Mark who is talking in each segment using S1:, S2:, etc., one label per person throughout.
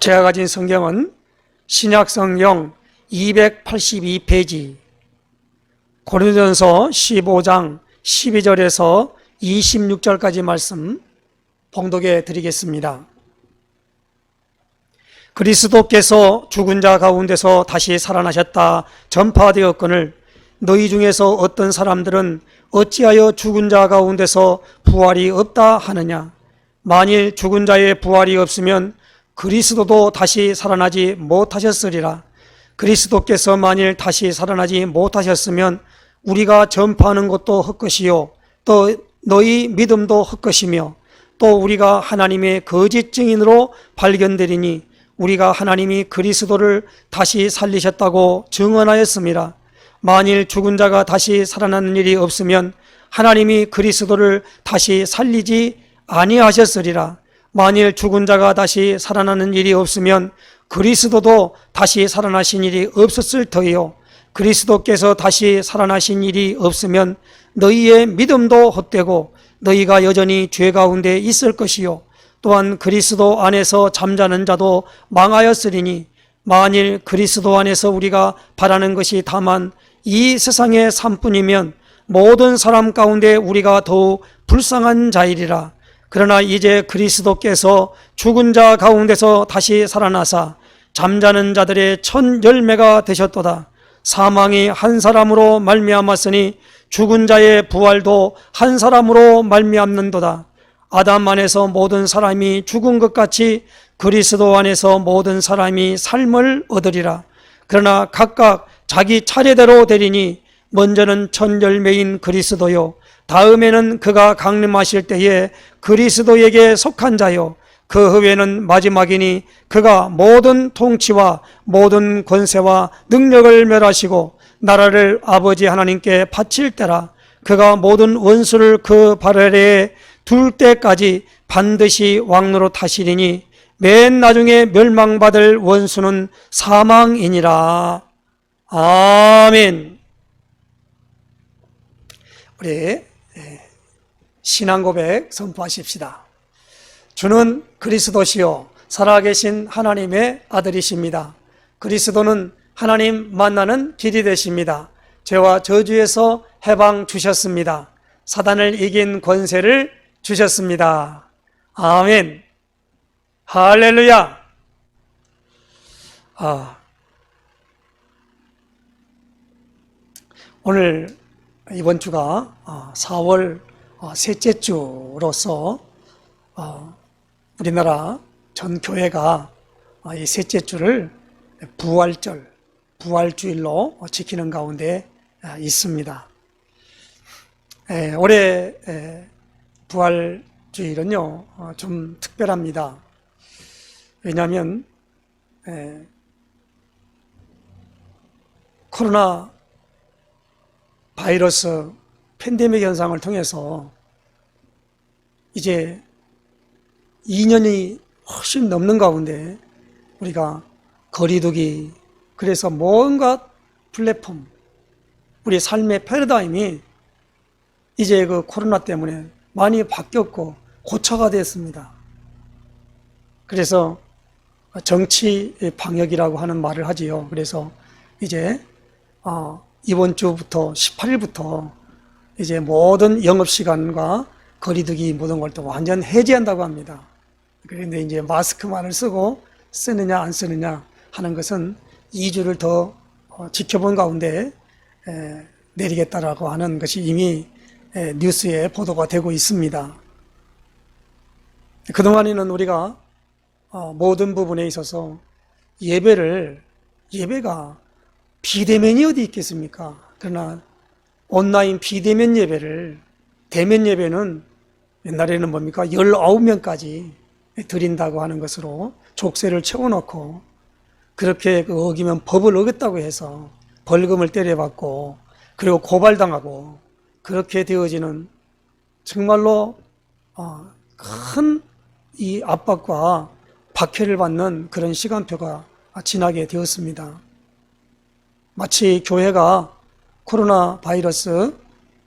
S1: 제가 가진 성경은 신약성경 282페이지 고린도전서 15장 12절에서 26절까지 말씀 봉독해 드리겠습니다. 그리스도께서 죽은 자 가운데서 다시 살아나셨다 전파되었거늘 너희 중에서 어떤 사람들은 어찌하여 죽은 자 가운데서 부활이 없다 하느냐. 만일 죽은 자의 부활이 없으면 그리스도도 다시 살아나지 못하셨으리라. 그리스도께서 만일 다시 살아나지 못하셨으면 우리가 전파하는 것도 헛것이요 또 너희 믿음도 헛것이며 또 우리가 하나님의 거짓 증인으로 발견되리니 우리가 하나님이 그리스도를 다시 살리셨다고 증언하였습니다. 만일 죽은 자가 다시 살아나는 일이 없으면 하나님이 그리스도를 다시 살리지 아니하셨으리라. 만일 죽은 자가 다시 살아나는 일이 없으면 그리스도도 다시 살아나신 일이 없었을 터이요 그리스도께서 다시 살아나신 일이 없으면 너희의 믿음도 헛되고 너희가 여전히 죄 가운데 있을 것이요 또한 그리스도 안에서 잠자는 자도 망하였으리니 만일 그리스도 안에서 우리가 바라는 것이 다만 이 세상의 삶뿐이면 모든 사람 가운데 우리가 더욱 불쌍한 자이리라. 그러나 이제 그리스도께서 죽은 자 가운데서 다시 살아나사 잠자는 자들의 첫 열매가 되셨도다. 사망이 한 사람으로 말미암았으니 죽은 자의 부활도 한 사람으로 말미암는도다. 아담 안에서 모든 사람이 죽은 것 같이 그리스도 안에서 모든 사람이 삶을 얻으리라. 그러나 각각 자기 차례대로 되리니 먼저는 첫 열매인 그리스도요 다음에는 그가 강림하실 때에 그리스도에게 속한 자요 그 후에는 마지막이니 그가 모든 통치와 모든 권세와 능력을 멸하시고 나라를 아버지 하나님께 바칠 때라. 그가 모든 원수를 그 발 아래에 둘 때까지 반드시 왕노로 타시리니 맨 나중에 멸망받을 원수는 사망이니라. 아멘. 우리 신앙고백 선포하십시다. 주는 그리스도시요 살아계신 하나님의 아들이십니다. 그리스도는 하나님 만나는 길이 되십니다. 죄와 저주에서 해방 주셨습니다. 사단을 이긴 권세를 주셨습니다. 아멘. 할렐루야. 오늘 이번 주가 4월 셋째 주로서 우리나라 전 교회가 이 셋째 주를 부활절, 부활주일로 지키는 가운데 있습니다. 올해 부활주일은요 좀 특별합니다. 왜냐하면 코로나 바이러스 팬데믹 현상을 통해서 이제 2년이 훨씬 넘는 가운데 우리가 거리두기, 그래서 뭔가 플랫폼, 우리 삶의 패러다임이 이제 그 코로나 때문에 많이 바뀌었고 고쳐가 됐습니다. 그래서 정치 방역이라고 하는 말을 하지요. 그래서 이제 이번 주부터 18일부터 이제 모든 영업시간과 거리두기 모든 걸 또 완전 해제한다고 합니다. 그런데 이제 마스크만을 쓰느냐 안 쓰느냐 하는 것은 2주를 더 지켜본 가운데 내리겠다라고 하는 것이 이미 뉴스에 보도가 되고 있습니다. 그동안에는 우리가 모든 부분에 있어서 예배가 비대면이 어디 있겠습니까? 그러나 온라인 비대면 예배를, 대면 예배는 옛날에는 뭡니까? 19명까지 드린다고 하는 것으로 족쇄를 채워놓고 그렇게 어기면 법을 어겼다고 해서 벌금을 때려받고 그리고 고발당하고 그렇게 되어지는 정말로 큰 이 압박과 박해를 받는 그런 시간표가 지나게 되었습니다. 마치 교회가 코로나 바이러스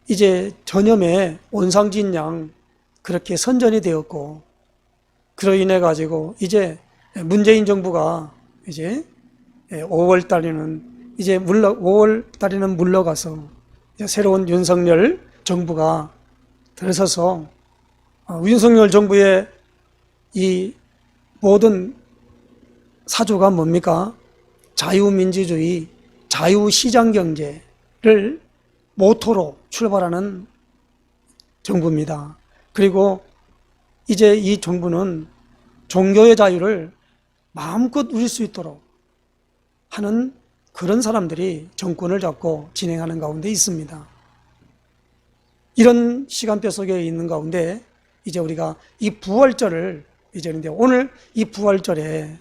S1: 이제 전염의 온상진 양 그렇게 선전이 되었고 그로 인해 가지고 이제 문재인 정부가 이제 5월 달에는 이제 5월 달에는 물러가서 이제 새로운 윤석열 정부가 들어서서 윤석열 정부의 이 모든 사조가 뭡니까? 자유민주주의, 자유시장경제를 모토로 출발하는 정부입니다. 그리고 이제 이 정부는 종교의 자유를 마음껏 누릴 수 있도록 하는 그런 사람들이 정권을 잡고 진행하는 가운데 있습니다. 이런 시간표 속에 있는 가운데 이제 우리가 이 부활절을 이제 오늘 이 부활절에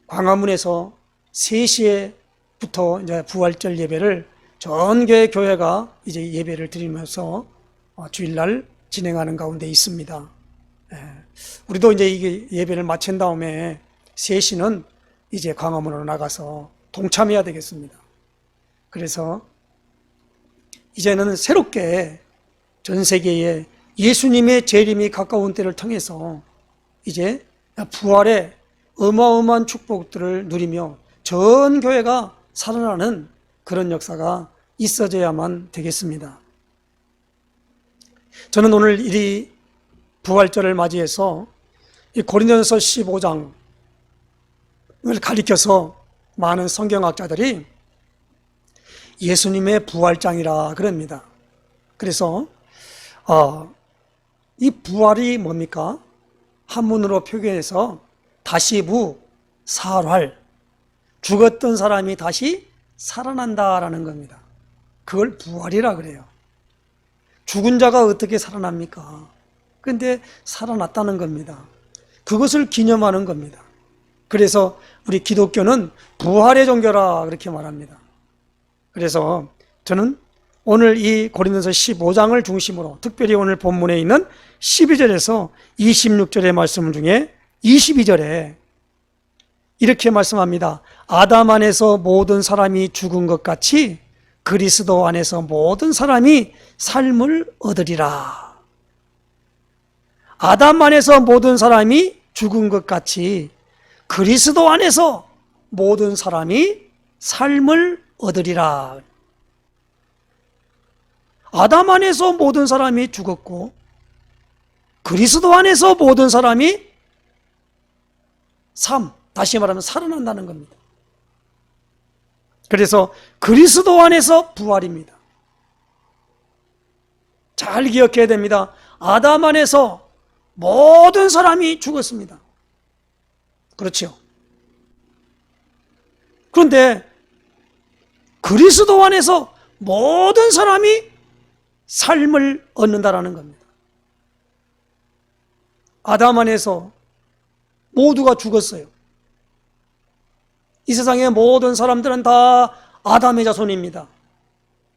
S1: 광화문에서 3시에부터 이제 부활절 예배를 전 교회가 이제 예배를 드리면서 주일날 진행하는 가운데 있습니다. 우리도 이제 이게 예배를 마친 다음에 3시는 이제 광화문으로 나가서 동참해야 되겠습니다. 그래서 이제는 새롭게 전 세계에 예수님의 재림이 가까운 때를 통해서 이제 부활의 어마어마한 축복들을 누리며 전 교회가 살아나는 그런 역사가 있어져야만 되겠습니다. 저는 오늘 이 부활절을 맞이해서 이 고린도전서 15장을 가리켜서 많은 성경학자들이 예수님의 부활장이라 그럽니다. 그래서 이 부활이 뭡니까? 한문으로 표현해서 다시부 살활, 죽었던 사람이 다시 살아난다라는 겁니다. 그걸 부활이라 그래요. 죽은 자가 어떻게 살아납니까? 그런데 살아났다는 겁니다. 그것을 기념하는 겁니다. 그래서 우리 기독교는 부활의 종교라 그렇게 말합니다. 그래서 저는 오늘 이 고린도서 15장을 중심으로 특별히 오늘 본문에 있는 12절에서 26절의 말씀 중에 22절에 이렇게 말씀합니다. 아담 안에서 모든 사람이 죽은 것 같이 그리스도 안에서 모든 사람이 삶을 얻으리라. 아담 안에서 모든 사람이 죽은 것 같이 그리스도 안에서 모든 사람이 삶을 얻으리라. 아담 안에서 모든 사람이 죽었고 그리스도 안에서 모든 사람이 다시 말하면 살아난다는 겁니다. 그래서 그리스도 안에서 부활입니다. 잘 기억해야 됩니다. 아담 안에서 모든 사람이 죽었습니다. 그렇죠? 그런데 그리스도 안에서 모든 사람이 삶을 얻는다라는 겁니다. 아담 안에서 모두가 죽었어요. 이 세상의 모든 사람들은 다 아담의 자손입니다.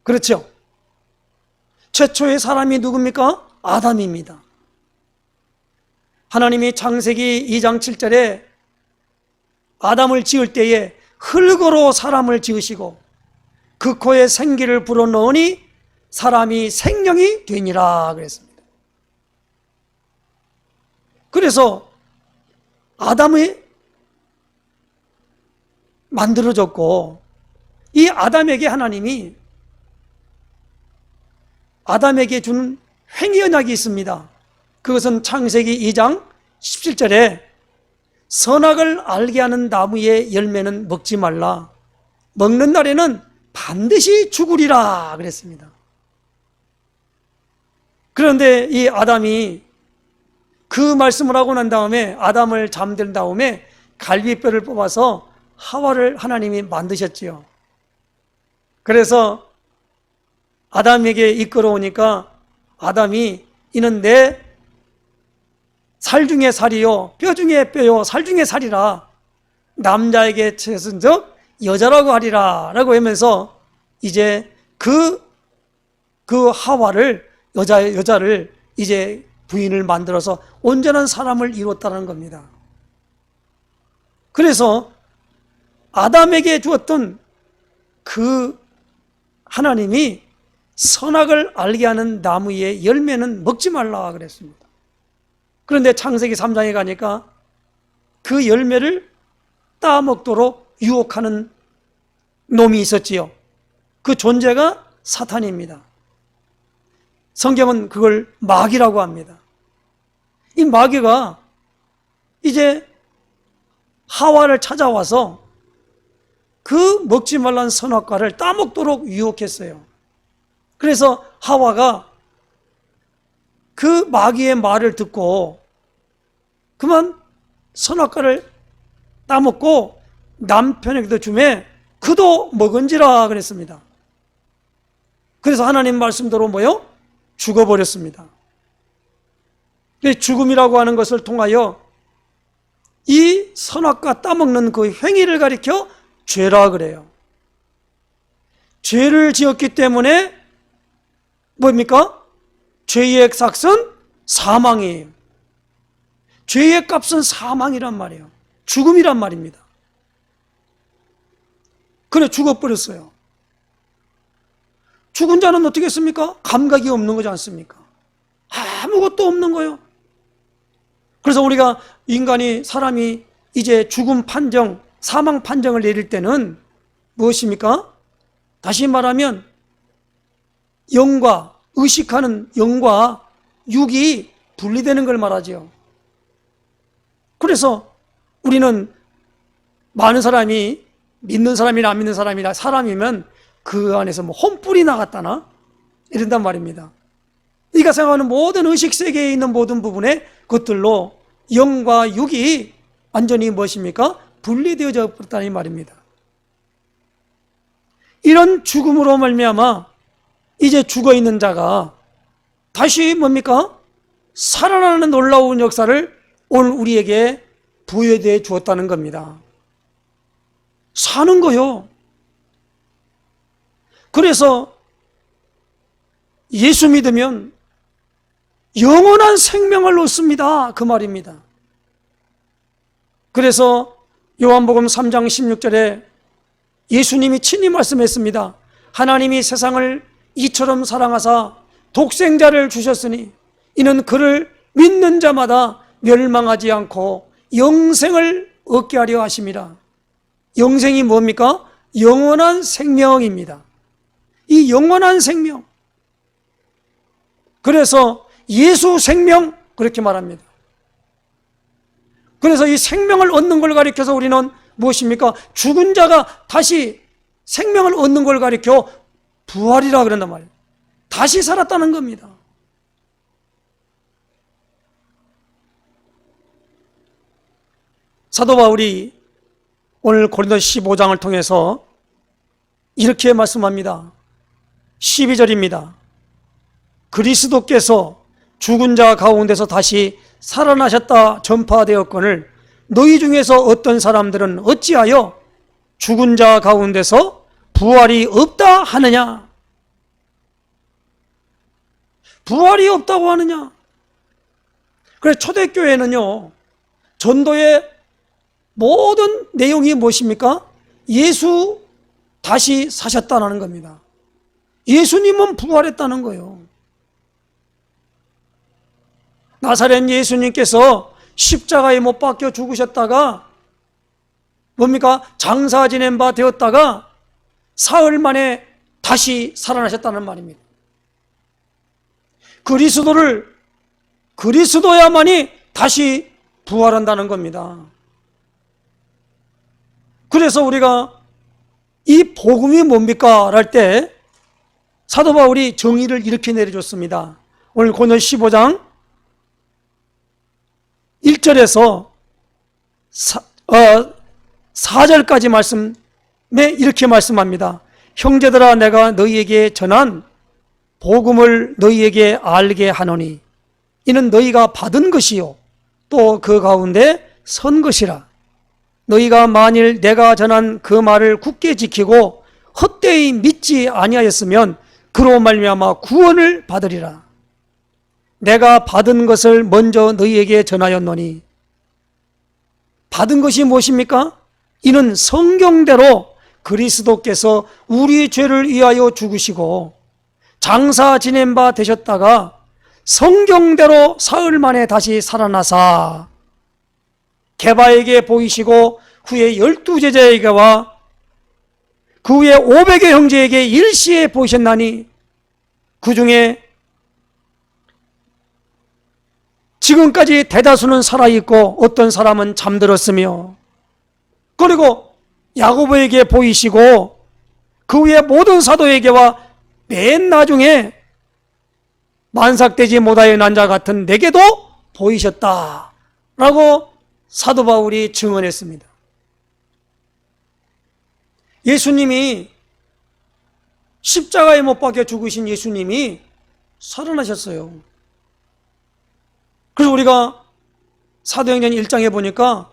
S1: 그렇죠? 최초의 사람이 누굽니까? 아담입니다. 하나님이 창세기 2장 7절에 아담을 지을 때에 흙으로 사람을 지으시고 그 코에 생기를 불어넣으니 사람이 생명이 되니라 그랬습니다. 그래서 아담이 만들어졌고 이 아담에게 하나님이 아담에게 준 횡의 언약이 있습니다. 그것은 창세기 2장 17절에 선악을 알게 하는 나무의 열매는 먹지 말라. 먹는 날에는 반드시 죽으리라 그랬습니다. 그런데 이 아담이 그 말씀을 하고 난 다음에 아담을 잠든 다음에 갈비뼈를 뽑아서 하와를 하나님이 만드셨지요. 그래서 아담에게 이끌어오니까 아담이 이는 내 살 중에 살이요 뼈 중에 뼈요 살 중에 살이라 남자에게 채은 적 여자라고 하리라 라고 하면서 이제 그 하와를 여자를 이제 부인을 만들어서 온전한 사람을 이뤘다는 겁니다. 그래서 아담에게 주었던 그 하나님이 선악을 알게 하는 나무의 열매는 먹지 말라 그랬습니다. 그런데 창세기 3장에 가니까 그 열매를 따먹도록 유혹하는 놈이 있었지요. 그 존재가 사탄입니다. 성경은 그걸 마귀라고 합니다. 이 마귀가 이제 하와를 찾아와서 그 먹지 말라는 선악과를 따먹도록 유혹했어요. 그래서 하와가 그 마귀의 말을 듣고 그만 선악과를 따먹고 남편에게도 주매 그도 먹은지라 그랬습니다. 그래서 하나님 말씀대로 뭐요? 죽어버렸습니다. 죽음이라고 하는 것을 통하여 이 선악과 따먹는 그 행위를 가리켜 죄라 그래요. 죄를 지었기 때문에 뭡니까? 죄의 삭은 사망이에요. 죄의 값은 사망이란 말이에요. 죽음이란 말입니다. 그래 죽어버렸어요. 죽은 자는 어떻게 했습니까? 감각이 없는 거지 않습니까? 아무것도 없는 거예요. 그래서 우리가 사람이 이제 죽음 판정, 사망 판정을 내릴 때는 무엇입니까? 다시 말하면 영과 의식하는 영과 육이 분리되는 걸 말하죠. 그래서 우리는 많은 사람이 믿는 사람이나 안 믿는 사람이나 사람이면 그 안에서 뭐 혼불이 나갔다나 이런단 말입니다. 네가 생각하는 모든 의식세계에 있는 모든 부분의 것들로 영과 육이 완전히 무엇입니까? 분리되어져 버렸다는 말입니다. 이런 죽음으로 말미암아 이제 죽어있는 자가 다시 뭡니까? 살아나는 놀라운 역사를 오늘 우리에게 부여되어 주었다는 겁니다. 사는 거요. 그래서 예수 믿으면 영원한 생명을 얻습니다. 그 말입니다. 그래서 요한복음 3장 16절에 예수님이 친히 말씀했습니다. 하나님이 세상을 이처럼 사랑하사 독생자를 주셨으니 이는 그를 믿는 자마다 멸망하지 않고 영생을 얻게 하려 하심이라. 영생이 뭡니까? 영원한 생명입니다. 이 영원한 생명. 그래서 예수 생명 그렇게 말합니다. 그래서 이 생명을 얻는 걸 가리켜서 우리는 무엇입니까? 죽은 자가 다시 생명을 얻는 걸 가리켜 부활이라 그런단 말이에요. 다시 살았다는 겁니다. 사도 바울이 오늘 고린도서 15장을 통해서 이렇게 말씀합니다. 12절입니다. 그리스도께서 죽은 자 가운데서 다시 살아나셨다 전파되었거늘 너희 중에서 어떤 사람들은 어찌하여 죽은 자 가운데서 부활이 없다 하느냐? 부활이 없다고 하느냐? 그래서 초대교회는요, 전도의 모든 내용이 무엇입니까? 예수 다시 사셨다는 겁니다. 예수님은 부활했다는 거예요. 나사렛 예수님께서 십자가에 못 박혀 죽으셨다가 뭡니까? 장사 지낸 바 되었다가 사흘 만에 다시 살아나셨다는 말입니다. 그리스도야만이 다시 부활한다는 겁니다. 그래서 우리가 이 복음이 뭡니까? 할 때 사도 바울이 정의를 이렇게 내려줬습니다. 오늘 고린도서 15장 1절에서 4절까지 말씀에 이렇게 말씀합니다. 형제들아 내가 너희에게 전한 복음을 너희에게 알게 하노니 이는 너희가 받은 것이요 또 그 가운데 선 것이라. 너희가 만일 내가 전한 그 말을 굳게 지키고 헛되이 믿지 아니하였으면 그로 말미암아 구원을 받으리라. 내가 받은 것을 먼저 너희에게 전하였노니 받은 것이 무엇입니까? 이는 성경대로 그리스도께서 우리 죄를 위하여 죽으시고 장사 지낸 바 되셨다가 성경대로 사흘 만에 다시 살아나사 게바에게 보이시고 후에 12제자에게와 그 후에 500의 형제에게 일시에 보이셨나니 그 중에 지금까지 대다수는 살아있고 어떤 사람은 잠들었으며, 그리고 야고보에게 보이시고 그 후에 모든 사도에게와 맨 나중에 만삭되지 못하여 난 자 같은 내게도 보이셨다라고 사도 바울이 증언했습니다. 예수님이 십자가에 못 박혀 죽으신 예수님이 살아나셨어요. 그래서 우리가 사도행전 1장에 보니까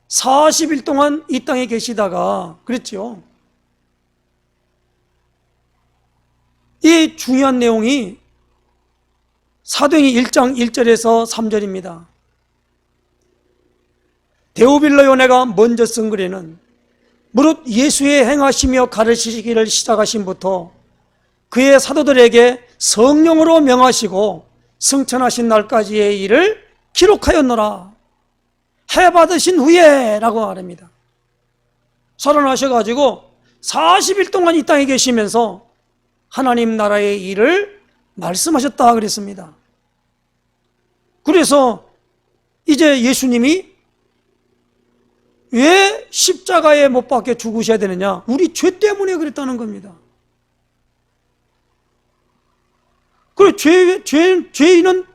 S1: 40일 동안 이 땅에 계시다가 그랬죠. 이 중요한 내용이 사도행전 1장 1절에서 3절입니다. 데오빌로 요네가 먼저 쓴 글에는 무릇 예수의 행하시며 가르치시기를 시작하신부터 그의 사도들에게 성령으로 명하시고 승천하신 날까지의 일을 기록하였노라. 해받으신 후에 라고 말합니다. 살아나셔가지고 40일 동안 이 땅에 계시면서 하나님 나라의 일을 말씀하셨다 그랬습니다. 그래서 이제 예수님이 왜 십자가에 못 박혀 죽으셔야 되느냐? 우리 죄 때문에 그랬다는 겁니다. 그래, 죄인은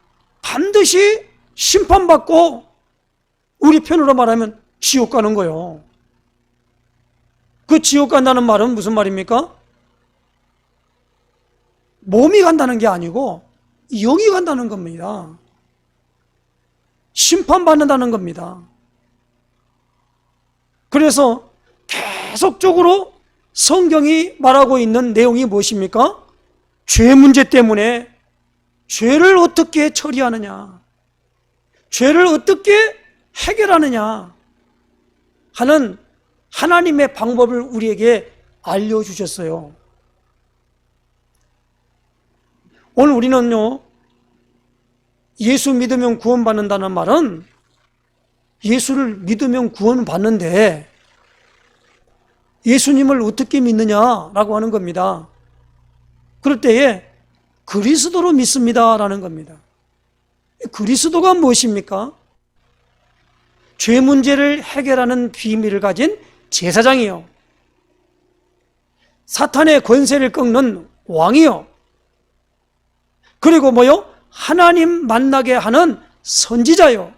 S1: 반드시 심판받고 우리 편으로 말하면 지옥 가는 거예요. 그 지옥 간다는 말은 무슨 말입니까? 몸이 간다는 게 아니고 영이 간다는 겁니다. 심판받는다는 겁니다. 그래서 계속적으로 성경이 말하고 있는 내용이 무엇입니까? 죄 문제 때문에 죄를 어떻게 처리하느냐, 죄를 어떻게 해결하느냐 하는 하나님의 방법을 우리에게 알려주셨어요. 오늘 우리는요, 예수 믿으면 구원받는다는 말은 예수를 믿으면 구원받는데 예수님을 어떻게 믿느냐라고 하는 겁니다. 그럴 때에 그리스도로 믿습니다라는 겁니다. 그리스도가 무엇입니까? 죄 문제를 해결하는 비밀을 가진 제사장이요, 사탄의 권세를 꺾는 왕이요, 그리고 뭐요? 하나님 만나게 하는 선지자요.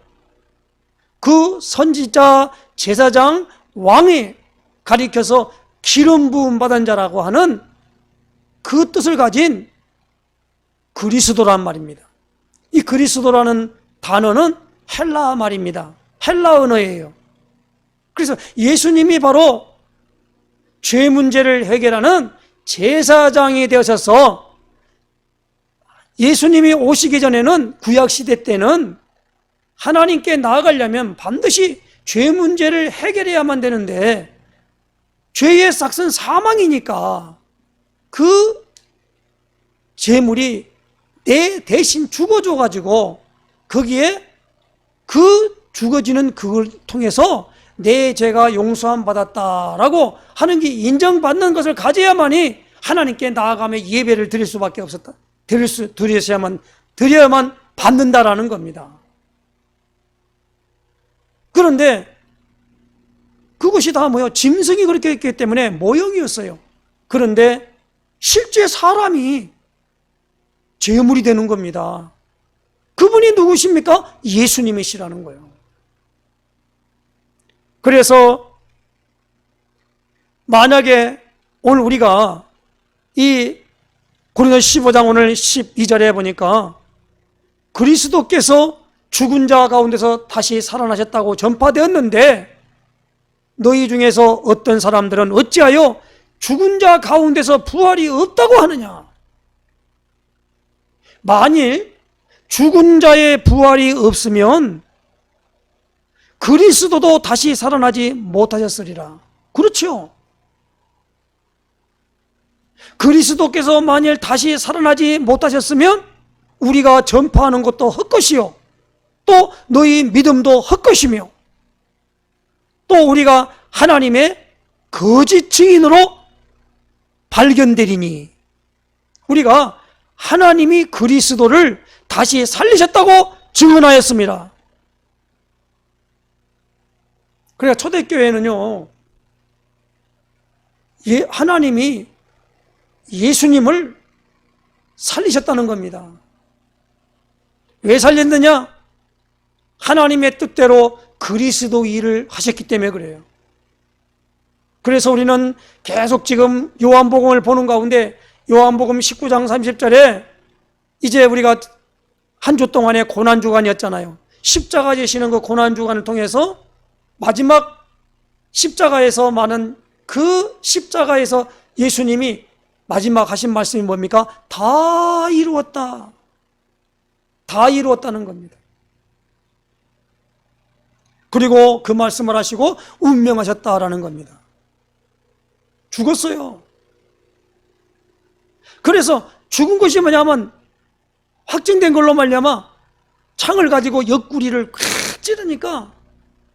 S1: 그 선지자, 제사장, 왕이 가리켜서 기름 부음 받은 자라고 하는 그 뜻을 가진 그리스도란 말입니다. 이 그리스도라는 단어는 헬라 말입니다. 헬라 언어예요. 그래서 예수님이 바로 죄 문제를 해결하는 제사장이 되어서 예수님이 오시기 전에는 구약시대 때는 하나님께 나아가려면 반드시 죄 문제를 해결해야만 되는데 죄의 삭은 사망이니까 그 제물이 내 대신 죽어줘가지고 거기에 그 죽어지는 그걸 통해서 내 죄가 용서함 받았다라고 하는 게 인정받는 것을 가져야만이 하나님께 나아가며 예배를 드릴 수밖에 없었다. 드려야만 받는다라는 겁니다. 그런데 그것이 다 뭐요? 짐승이 그렇게 했기 때문에 모형이었어요. 그런데 실제 사람이 제물이 되는 겁니다. 그분이 누구십니까? 예수님이시라는 거예요. 그래서 만약에 오늘 우리가 이 고린도서 15장 오늘 12절에 보니까 그리스도께서 죽은 자 가운데서 다시 살아나셨다고 전파되었는데 너희 중에서 어떤 사람들은 어찌하여 죽은 자 가운데서 부활이 없다고 하느냐? 만일 죽은 자의 부활이 없으면 그리스도도 다시 살아나지 못하셨으리라. 그렇죠? 그리스도께서 만일 다시 살아나지 못하셨으면 우리가 전파하는 것도 헛것이요, 또 너희 믿음도 헛것이며 또 우리가 하나님의 거짓 증인으로 발견되리니, 우리가 하나님이 그리스도를 다시 살리셨다고 증언하였습니다. 그러니까 초대교회는요, 하나님이 예수님을 살리셨다는 겁니다. 왜 살렸느냐? 하나님의 뜻대로 그리스도 일을 하셨기 때문에 그래요. 그래서 우리는 계속 지금 요한복음을 보는 가운데 요한복음 19장 30절에 이제 우리가 한 주 동안의 고난주간이었잖아요. 십자가 지시는 그 고난주간을 통해서 마지막 십자가에서 많은 그 십자가에서 예수님이 마지막 하신 말씀이 뭡니까? 다 이루었다. 다 이루었다는 겁니다. 그리고 그 말씀을 하시고 운명하셨다라는 겁니다. 죽었어요. 그래서 죽은 것이 뭐냐면 확증된 걸로 말미암아 창을 가지고 옆구리를 콱 찌르니까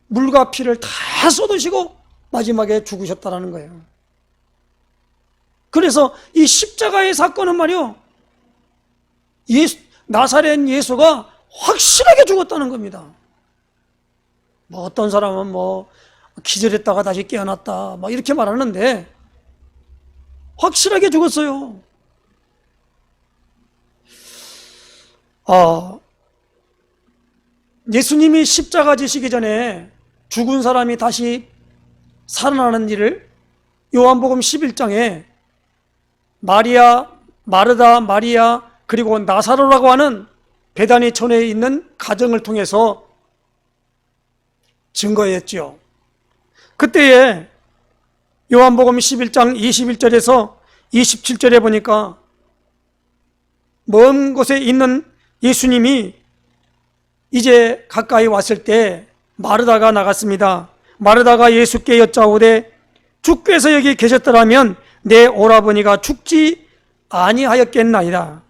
S1: 물과 피를 다 쏟으시고 마지막에 죽으셨다라는 거예요. 그래서 이 십자가의 사건은 말이요, 나사렛 예수가 확실하게 죽었다는 겁니다. 뭐 어떤 사람은 뭐 기절했다가 다시 깨어났다 막 이렇게 말하는데 확실하게 죽었어요. 예수님이 십자가 지시기 전에 죽은 사람이 다시 살아나는 일을 요한복음 11장에 마리아, 마르다, 마리아, 그리고 나사로라고 하는 베다니 촌에 있는 가정을 통해서 증거했죠. 그때에 요한복음 11장 21절에서 27절에 보니까 먼 곳에 있는 예수님이 이제 가까이 왔을 때 마르다가 나갔습니다. 마르다가 예수께 여짜오되 주께서 여기 계셨더라면 내 오라버니가 죽지 아니하였겠나이다.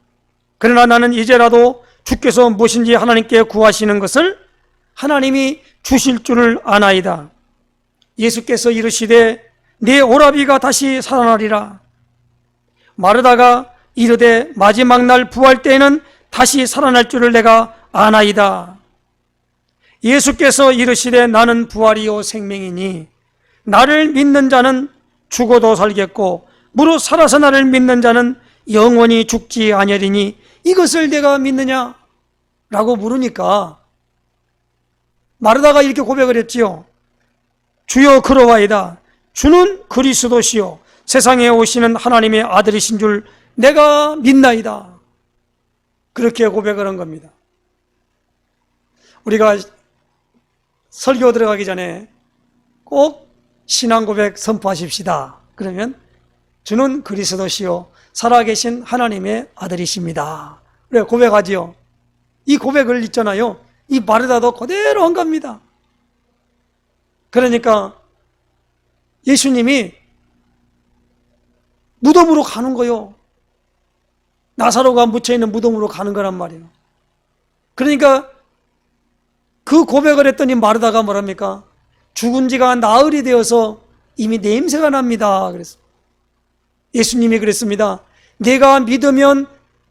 S1: 그러나 나는 이제라도 주께서 무엇인지 하나님께 구하시는 것을 하나님이 주실 줄을 아나이다. 예수께서 이르시되 내 오라비가 다시 살아나리라. 마르다가 이르되 마지막 날 부활 때에는 다시 살아날 줄을 내가 아나이다. 예수께서 이르시되 나는 부활이요 생명이니 나를 믿는 자는 죽어도 살겠고 무릇 살아서 나를 믿는 자는 영원히 죽지 아니하리니 이것을 내가 믿느냐? 라고 물으니까 마르다가 이렇게 고백을 했지요. 주여 그러하이다. 주는 그리스도시요 세상에 오시는 하나님의 아들이신 줄 내가 믿나이다. 그렇게 고백을 한 겁니다. 우리가 설교 들어가기 전에 꼭 신앙 고백 선포하십시다. 그러면 주는 그리스도시요 살아계신 하나님의 아들이십니다. 그래 고백하지요. 이 고백을 있잖아요. 이 마르다도 그대로 한 겁니다. 그러니까 예수님이 무덤으로 가는 거요. 나사로가 묻혀있는 무덤으로 가는 거란 말이에요. 그러니까 그 고백을 했더니 마르다가 뭐랍니까? 죽은 지가 나흘이 되어서 이미 냄새가 납니다. 그래서 예수님이 그랬습니다. 내가 믿으면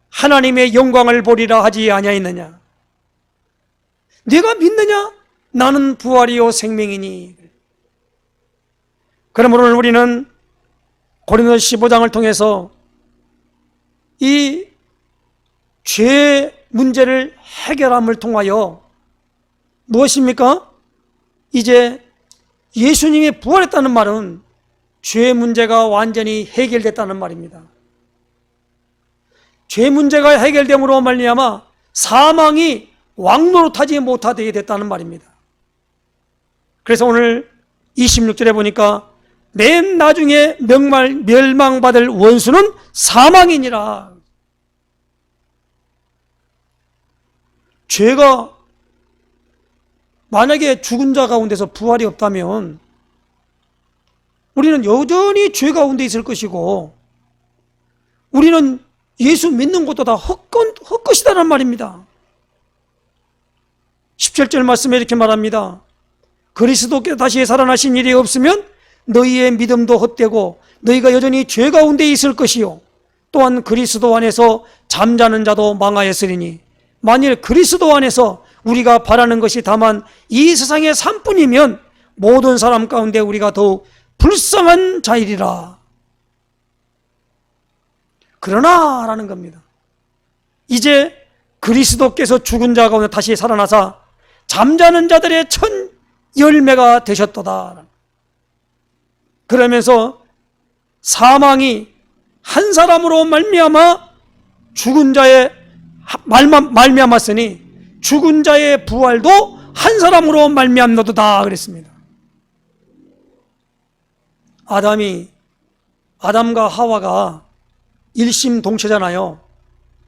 S1: 하나님의 영광을 보리라 하지 아니하였느냐? 내가 믿느냐? 나는 부활이요 생명이니. 그러므로 오늘 우리는 고린도서 15장을 통해서 이 죄 문제를 해결함을 통하여 무엇입니까? 이제 예수님이 부활했다는 말은 죄 문제가 완전히 해결됐다는 말입니다. 죄 문제가 해결됨으로 말미암아 사망이 왕노릇하지 못하게 됐다는 말입니다. 그래서 오늘 26절에 보니까 맨 나중에 멸망받을 원수는 사망이니라. 죄가 만약에 죽은 자 가운데서 부활이 없다면 우리는 여전히 죄 가운데 있을 것이고 우리는 예수 믿는 것도 다 헛것이다란 말입니다. 17절 말씀에 이렇게 말합니다. 그리스도께서 다시 살아나신 일이 없으면 너희의 믿음도 헛되고 너희가 여전히 죄 가운데 있을 것이요 또한 그리스도 안에서 잠자는 자도 망하였으리니 만일 그리스도 안에서 우리가 바라는 것이 다만 이 세상의 삶뿐이면 모든 사람 가운데 우리가 더욱 불쌍한 자이리라. 그러나 라는 겁니다. 이제 그리스도께서 죽은 자 가운데 다시 살아나사 잠자는 자들의 첫 열매가 되셨도다. 그러면서 사망이 한 사람으로 말미암아 죽은 자의 말미암았으니 죽은 자의 부활도 한 사람으로 말미암노도다 그랬습니다. 아담과 하와가 일심동체잖아요.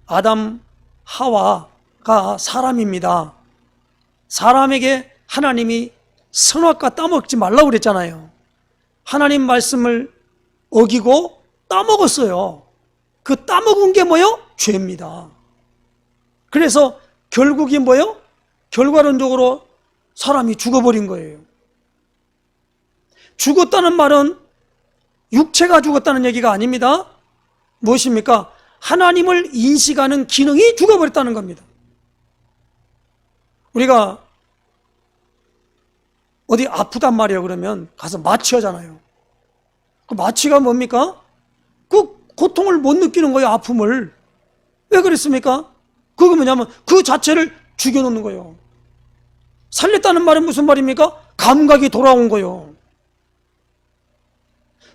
S1: 아담, 하와가 사람입니다. 사람에게 하나님이 선악과 따먹지 말라고 그랬잖아요. 하나님 말씀을 어기고 따먹었어요. 그 따먹은 게 뭐요? 죄입니다. 그래서 결국이 뭐요? 결과론적으로 사람이 죽어버린 거예요. 죽었다는 말은 육체가 죽었다는 얘기가 아닙니다. 무엇입니까? 하나님을 인식하는 기능이 죽어버렸다는 겁니다. 우리가 어디 아프단 말이에요. 그러면 가서 마취하잖아요. 그 마취가 뭡니까? 그 고통을 못 느끼는 거예요. 아픔을. 왜 그랬습니까? 그게 뭐냐면 그 자체를 죽여놓는 거예요. 살렸다는 말은 무슨 말입니까? 감각이 돌아온 거예요.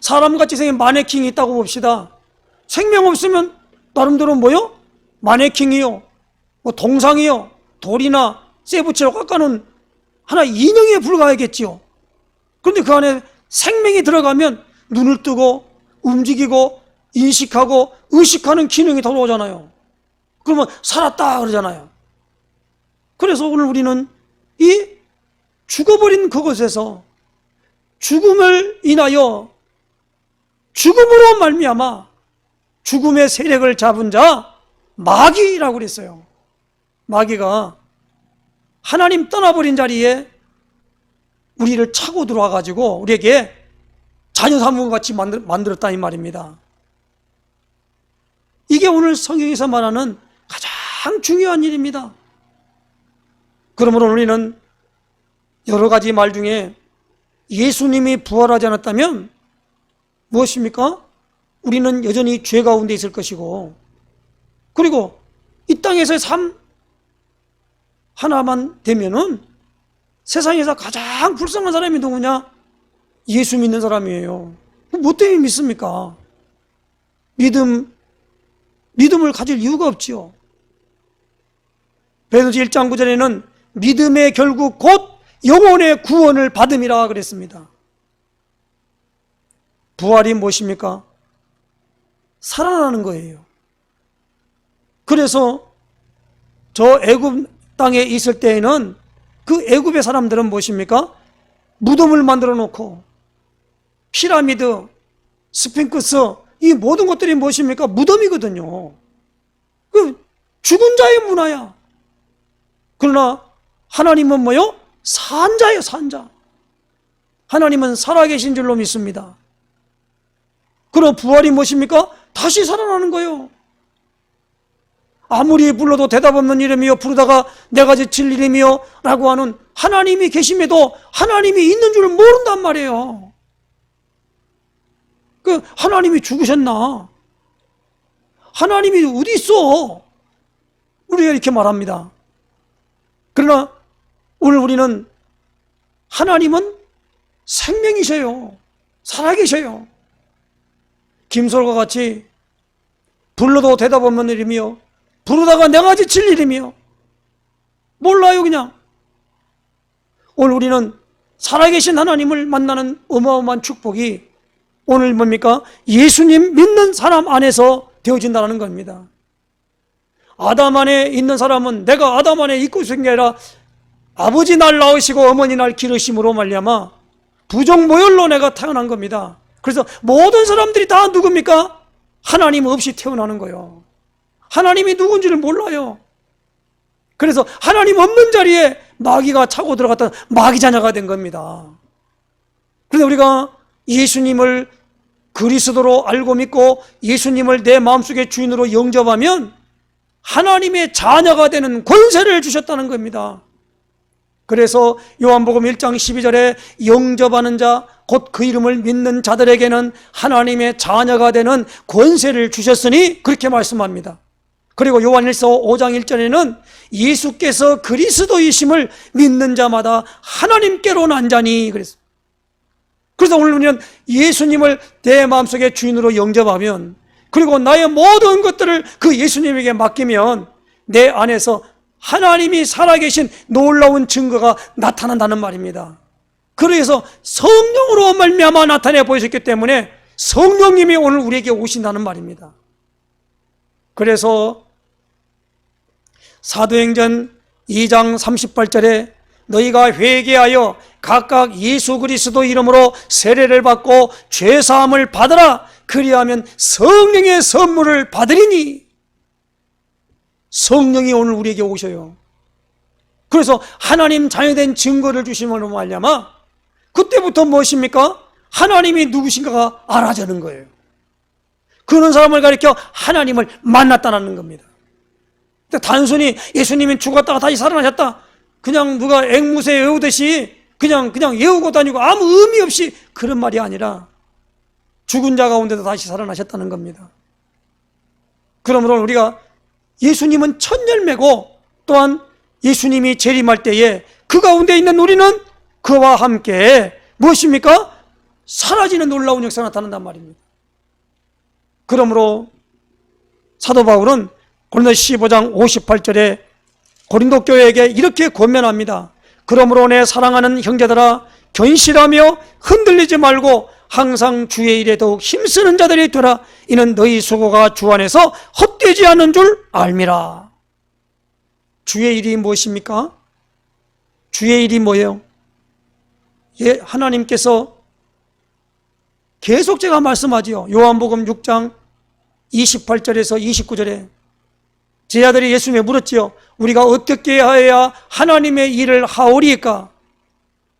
S1: 사람같이 생긴 마네킹이 있다고 봅시다. 생명 없으면 나름대로 뭐요? 마네킹이요, 뭐 동상이요, 돌이나 쇠붙이로 깎아놓은 하나의 인형에 불과하겠지요. 그런데 그 안에 생명이 들어가면 눈을 뜨고 움직이고 인식하고 의식하는 기능이 돌아오잖아요. 그러면 살았다 그러잖아요. 그래서 오늘 우리는 이 죽어버린 그것에서 죽음을 인하여 죽음으로 말미암아 죽음의 세력을 잡은 자 마귀라고 그랬어요. 마귀가 하나님 떠나버린 자리에 우리를 차고 들어와 가지고 우리에게 자녀 삼은 것 같이 만들었다 이 말입니다. 이게 오늘 성경에서 말하는 가장 중요한 일입니다. 그러므로 우리는 여러 가지 말 중에 예수님이 부활하지 않았다면 무엇입니까? 우리는 여전히 죄 가운데 있을 것이고, 그리고 이 땅에서의 삶 하나만 되면은 세상에서 가장 불쌍한 사람이 누구냐? 예수 믿는 사람이에요. 뭐 때문에 믿습니까? 믿음을 가질 이유가 없지요. 베드로서 1장 9절에는 믿음의 결국 곧 영혼의 구원을 받음이라 그랬습니다. 부활이 무엇입니까? 살아나는 거예요. 그래서 저 애굽 땅에 있을 때에는 그 애굽의 사람들은 무엇입니까? 무덤을 만들어 놓고 피라미드, 스핑크스 이 모든 것들이 무엇입니까? 무덤이거든요. 그 죽은 자의 문화야. 그러나 하나님은 뭐요? 산자예요, 산자. 하나님은 살아계신 줄로 믿습니다. 그럼 부활이 무엇입니까? 다시 살아나는 거예요. 아무리 불러도 대답 없는 이름이요, 부르다가 내가 지칠 이름이요 라고 하는 하나님이 계심에도 하나님이 있는 줄 모른단 말이에요. 그 하나님이 죽으셨나? 하나님이 어디 있어? 우리가 이렇게 말합니다. 그러나 오늘 우리는 하나님은 생명이셔요. 살아계셔요. 김솔과 같이 불러도 대답 없는 이름이요, 부르다가 내가 지칠 이름이요, 몰라요 그냥. 오늘 우리는 살아계신 하나님을 만나는 어마어마한 축복이 오늘 뭡니까? 예수님 믿는 사람 안에서 되어진다는 겁니다. 아담 안에 있는 사람은 내가 아담 안에 있고 있는 게 아니라 아버지 날 낳으시고 어머니 날 기르심으로 말미암아 부정모혈로 내가 태어난 겁니다. 그래서 모든 사람들이 다 누굽니까? 하나님 없이 태어나는 거예요. 하나님이 누군지를 몰라요. 그래서 하나님 없는 자리에 마귀가 차고 들어갔던 마귀 자녀가 된 겁니다. 그런데 우리가 예수님을 그리스도로 알고 믿고 예수님을 내 마음속의 주인으로 영접하면 하나님의 자녀가 되는 권세를 주셨다는 겁니다. 그래서 요한복음 1장 12절에 영접하는 자, 곧 그 이름을 믿는 자들에게는 하나님의 자녀가 되는 권세를 주셨으니 그렇게 말씀합니다. 그리고 요한일서 5장 1절에는 예수께서 그리스도이심을 믿는 자마다 하나님께로 난 자니 그랬습니다. 그래서 오늘 우리는 예수님을 내 마음속의 주인으로 영접하면, 그리고 나의 모든 것들을 그 예수님에게 맡기면 내 안에서 하나님이 살아계신 놀라운 증거가 나타난다는 말입니다. 그래서 성령으로 말미암아 나타내 보이셨기 때문에 성령님이 오늘 우리에게 오신다는 말입니다. 그래서 사도행전 2장 38절에 너희가 회개하여 각각 예수 그리스도 이름으로 세례를 받고 죄사함을 받으라. 그리하면 성령의 선물을 받으리니. 성령이 오늘 우리에게 오셔요. 그래서 하나님 자녀된 증거를 주심으로 말미암아 그때부터 무엇입니까? 하나님이 누구신가가 알아지는 거예요. 그런 사람을 가리켜 하나님을 만났다는 겁니다. 단순히 예수님이 죽었다가 다시 살아나셨다, 그냥 누가 앵무새 외우듯이 그냥 외우고 다니고 아무 의미 없이 그런 말이 아니라 죽은 자 가운데도 다시 살아나셨다는 겁니다. 그러므로 우리가 예수님은 첫 열매고, 또한 예수님이 재림할 때에 그 가운데 있는 우리는 그와 함께 무엇입니까? 사라지는 놀라운 역사가 나타난단 말입니다. 그러므로 사도 바울은 고린도서 15장 58절에 고린도 교회에게 이렇게 권면합니다. 그러므로 내 사랑하는 형제들아, 견실하며 흔들리지 말고 항상 주의 일에 더욱 힘쓰는 자들이 되라. 이는 너희 수고가 주 안에서 헛되지 않은 줄 알미라. 주의 일이 무엇입니까? 주의 일이 뭐예요? 하나님께서 계속 제가 말씀하지요. 요한복음 6장 28절에서 29절에 제자들이 예수님에 물었지요. 우리가 어떻게 하여야 하나님의 일을 하오리까?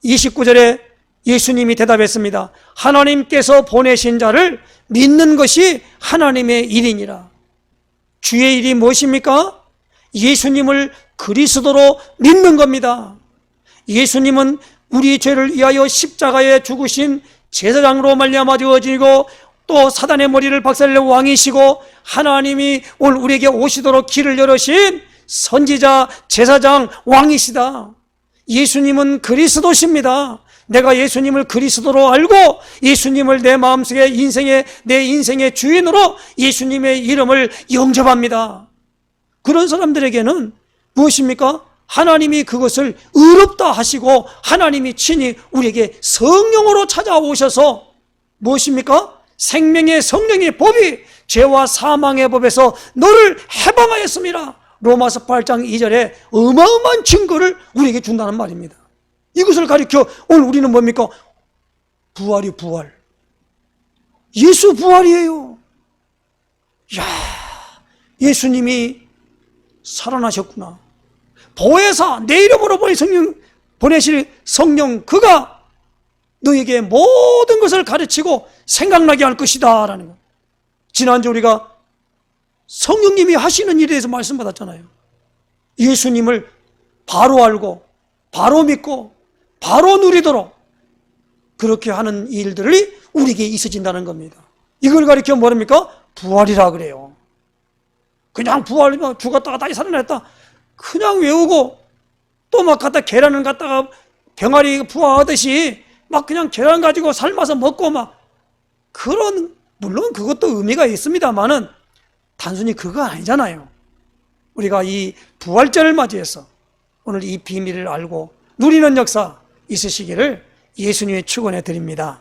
S1: 29절에 예수님이 대답했습니다. 하나님께서 보내신 자를 믿는 것이 하나님의 일이니라. 주의 일이 무엇입니까? 예수님을 그리스도로 믿는 겁니다. 예수님은 우리 죄를 위하여 십자가에 죽으신 제사장으로 말미암아 되어지고, 또 사단의 머리를 박살낼 왕이시고, 하나님이 오늘 우리에게 오시도록 길을 열으신 선지자, 제사장, 왕이시다. 예수님은 그리스도십니다. 내가 예수님을 그리스도로 알고 예수님을 내 마음속에 내 인생의 주인으로 예수님의 이름을 영접합니다. 그런 사람들에게는 무엇입니까? 하나님이 그것을 의롭다 하시고 하나님이 친히 우리에게 성령으로 찾아오셔서 무엇입니까? 생명의 성령의 법이 죄와 사망의 법에서 너를 해방하였습니다. 로마서 8장 2절에 어마어마한 증거를 우리에게 준다는 말입니다. 이것을 가리켜 오늘 우리는 뭡니까? 부활이 부활. 예수 부활이에요. 이야, 예수님이 살아나셨구나. 보혜사, 내 이름으로 보내실 성령, 그가 너에게 모든 것을 가르치고 생각나게 할 것이다 라는 것. 지난주 우리가 성령님이 하시는 일에 대해서 말씀받았잖아요. 예수님을 바로 알고 바로 믿고 바로 누리도록 그렇게 하는 일들이 우리에게 있어진다는 겁니다. 이걸 가리켜 뭐랍니까? 부활이라 그래요. 그냥 부활이면 죽었다가 다시 살아났다 그냥 외우고, 또 막 갖다 계란을 갖다가 병아리 부화하듯이 막 그냥 계란 가지고 삶아서 먹고 막 그런, 물론 그것도 의미가 있습니다만은 단순히 그거 아니잖아요. 우리가 이 부활절을 맞이해서 오늘 이 비밀을 알고 누리는 역사 있으시기를 예수님의 축원해 드립니다.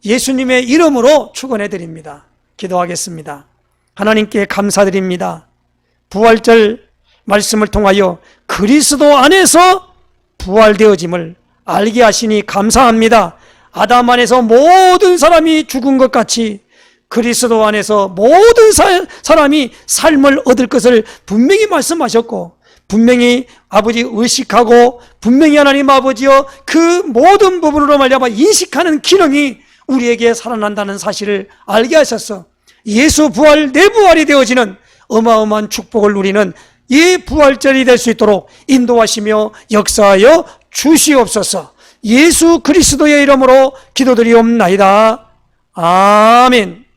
S1: 예수님의 이름으로 축원해 드립니다. 기도하겠습니다. 하나님께 감사드립니다. 부활절 말씀을 통하여 그리스도 안에서 부활되어짐을 알게 하시니 감사합니다. 아담 안에서 모든 사람이 죽은 것 같이 그리스도 안에서 모든 사람이 삶을 얻을 것을 분명히 말씀하셨고, 분명히 아버지 의식하고 분명히 하나님 아버지여 그 모든 부분으로 말미암아 인식하는 기능이 우리에게 살아난다는 사실을 알게 하셔서 예수 부활 내 부활이 되어지는 어마어마한 축복을 누리는 이 부활절이 될 수 있도록 인도하시며 역사하여 주시옵소서. 예수 그리스도의 이름으로 기도드리옵나이다. 아멘.